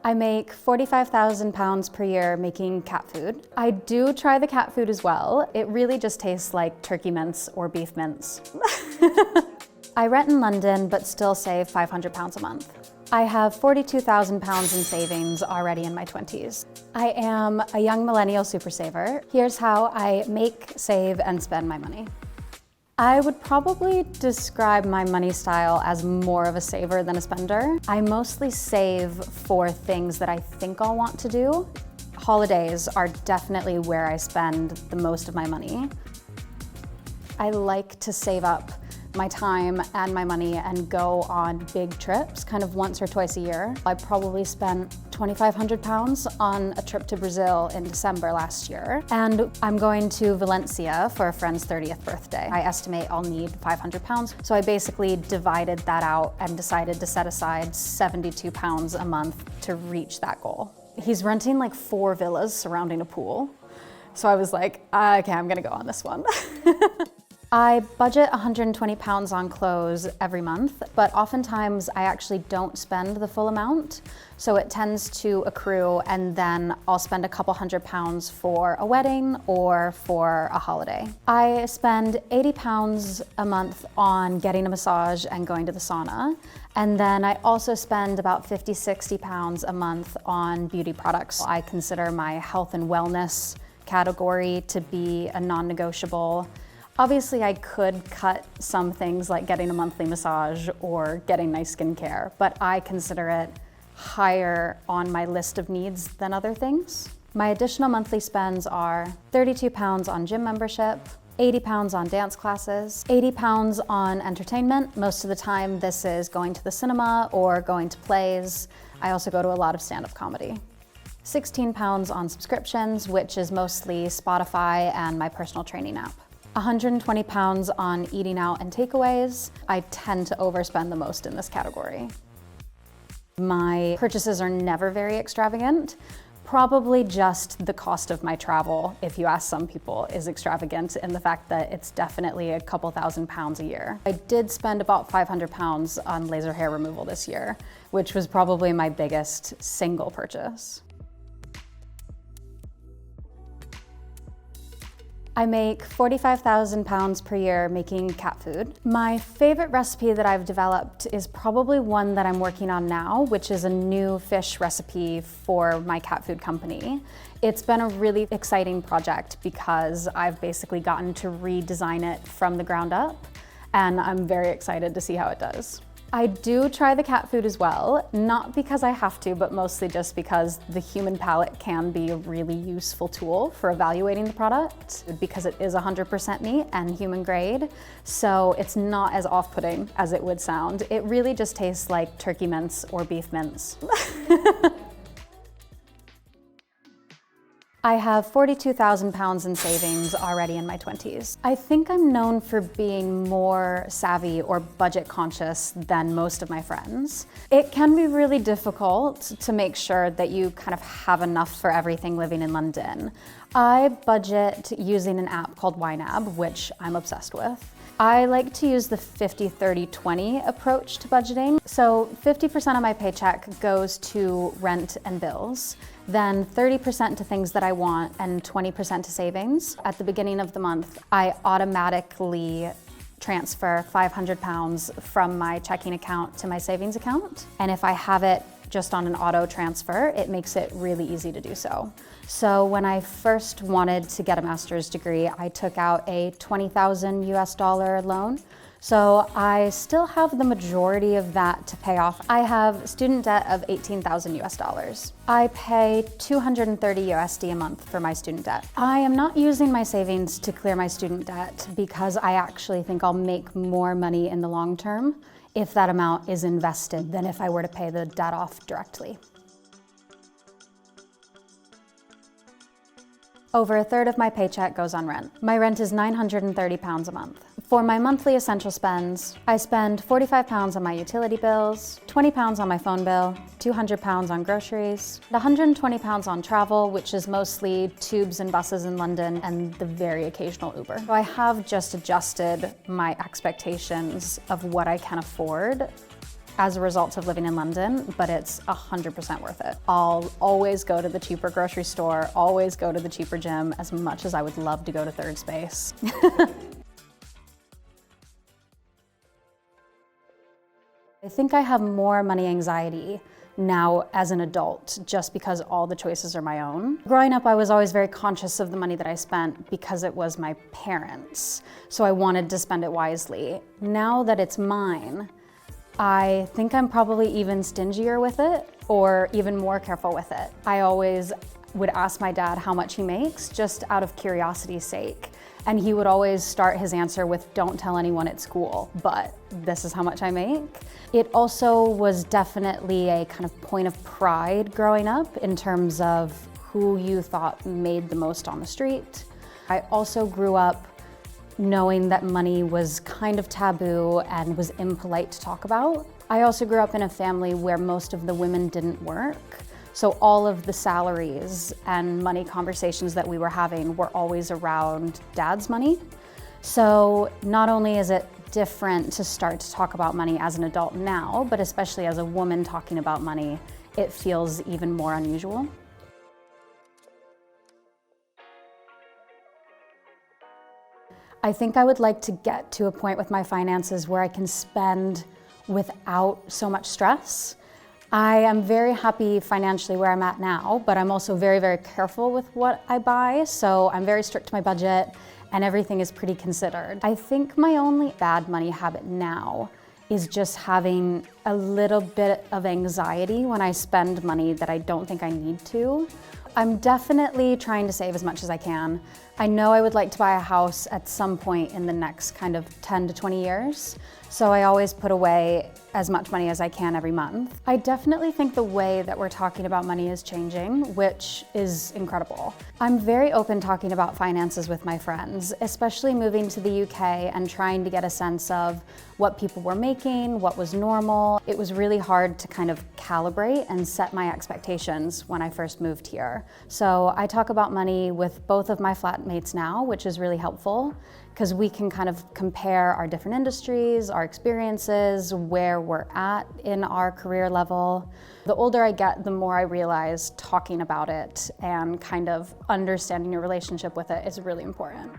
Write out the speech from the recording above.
I make £45,000 per year making cat food. I do try the cat food as well. It really just tastes like turkey mince or beef mince. I rent in London but still save £500 a month. I have £42,000 in savings already in my 20s. I am a young millennial super saver. Here's how I make, save, and spend my money. I would probably describe my money style as more of a saver than a spender. I mostly save for things that I think I'll want to do. Holidays are definitely where I spend the most of my money. I like to save up my time and my money and go on big trips, kind of once or twice a year. I probably spent £2,500 on a trip to Brazil in December last year. And I'm going to Valencia for a friend's 30th birthday. I estimate I'll need £500. So I basically divided that out and decided to set aside £72 a month to reach that goal. He's renting like 4 villas surrounding a pool. So I was like, okay, I'm gonna go on this one. I budget £120 on clothes every month, but oftentimes I actually don't spend the full amount. So it tends to accrue and then I'll spend a couple £100 for a wedding or for a holiday. I spend £80 a month on getting a massage and going to the sauna. And then I also spend about £50, £60 a month on beauty products. I consider my health and wellness category to be a non-negotiable. Obviously, I could cut some things like getting a monthly massage or getting nice skincare, but I consider it higher on my list of needs than other things. My additional monthly spends are £32 on gym membership, £80 on dance classes, £80 on entertainment. Most of the time, this is going to the cinema or going to plays. I also go to a lot of stand-up comedy. £16 on subscriptions, which is mostly Spotify and my personal training app. £120 on eating out and takeaways. I tend to overspend the most in this category. My purchases are never very extravagant. Probably just the cost of my travel, if you ask some people, is extravagant in the fact that it's definitely a couple £1,000s a year. I did spend about £500 on laser hair removal this year, which was probably my biggest single purchase. I make £45,000 per year making cat food. My favorite recipe that I've developed is probably one that I'm working on now, which is a new fish recipe for my cat food company. It's been a really exciting project because I've basically gotten to redesign it from the ground up, and I'm very excited to see how it does. I do try the cat food as well, not because I have to, but mostly just because the human palate can be a really useful tool for evaluating the product, because it is 100% meat and human grade, so it's not as off-putting as it would sound. It really just tastes like turkey mince or beef mince. I have £42,000 in savings already in my 20s. I think I'm known for being more savvy or budget conscious than most of my friends. It can be really difficult to make sure that you kind of have enough for everything living in London. I budget using an app called YNAB, which I'm obsessed with. I like to use the 50-30-20 approach to budgeting. So 50% of my paycheck goes to rent and bills, then 30% to things that I want and 20% to savings. At the beginning of the month, I automatically transfer £500 from my checking account to my savings account. And if I have it just on an auto transfer, it makes it really easy to do so. So when I first wanted to get a master's degree, I took out a $20,000 US loan. So I still have the majority of that to pay off. I have student debt of $18,000 US. I pay $230 USD a month for my student debt. I am not using my savings to clear my student debt because I actually think I'll make more money in the long term if that amount is invested than if I were to pay the debt off directly. Over a third of my paycheck goes on rent. My rent is £930 a month. For my monthly essential spends, I spend £45 on my utility bills, £20 on my phone bill, £200 on groceries, £120 on travel, which is mostly tubes and buses in London, and the very occasional Uber. So I have just adjusted my expectations of what I can afford as a result of living in London, but it's 100% worth it. I'll always go to the cheaper grocery store, always go to the cheaper gym, as much as I would love to go to third space. I think I have more money anxiety now as an adult, just because all the choices are my own. Growing up, I was always very conscious of the money that I spent because it was my parents', so I wanted to spend it wisely. Now that it's mine, I think I'm probably even stingier with it, or even more careful with it. I always would ask my dad how much he makes, just out of curiosity's sake. And he would always start his answer with, "Don't tell anyone at school, but this is how much I make." It also was definitely a kind of point of pride growing up in terms of who you thought made the most on the street. I also grew up knowing that money was kind of taboo and was impolite to talk about. I also grew up in a family where most of the women didn't work. So all of the salaries and money conversations that we were having were always around dad's money. So not only is it different to start to talk about money as an adult now, but especially as a woman talking about money, it feels even more unusual. I think I would like to get to a point with my finances where I can spend without so much stress. I am very happy financially where I'm at now, but I'm also very, very careful with what I buy. So I'm very strict to my budget and everything is pretty considered. I think my only bad money habit now is just having a little bit of anxiety when I spend money that I don't think I need to. I'm definitely trying to save as much as I can. I know I would like to buy a house at some point in the next kind of 10 to 20 years. So I always put away as much money as I can every month. I definitely think the way that we're talking about money is changing, which is incredible. I'm very open talking about finances with my friends, especially moving to the UK and trying to get a sense of what people were making, what was normal. It was really hard to kind of calibrate and set my expectations when I first moved here. So I talk about money with both of my flatmates now, which is really helpful, because we can kind of compare our different industries, our experiences, where we're at in our career level. The older I get, the more I realize talking about it and kind of understanding your relationship with it is really important.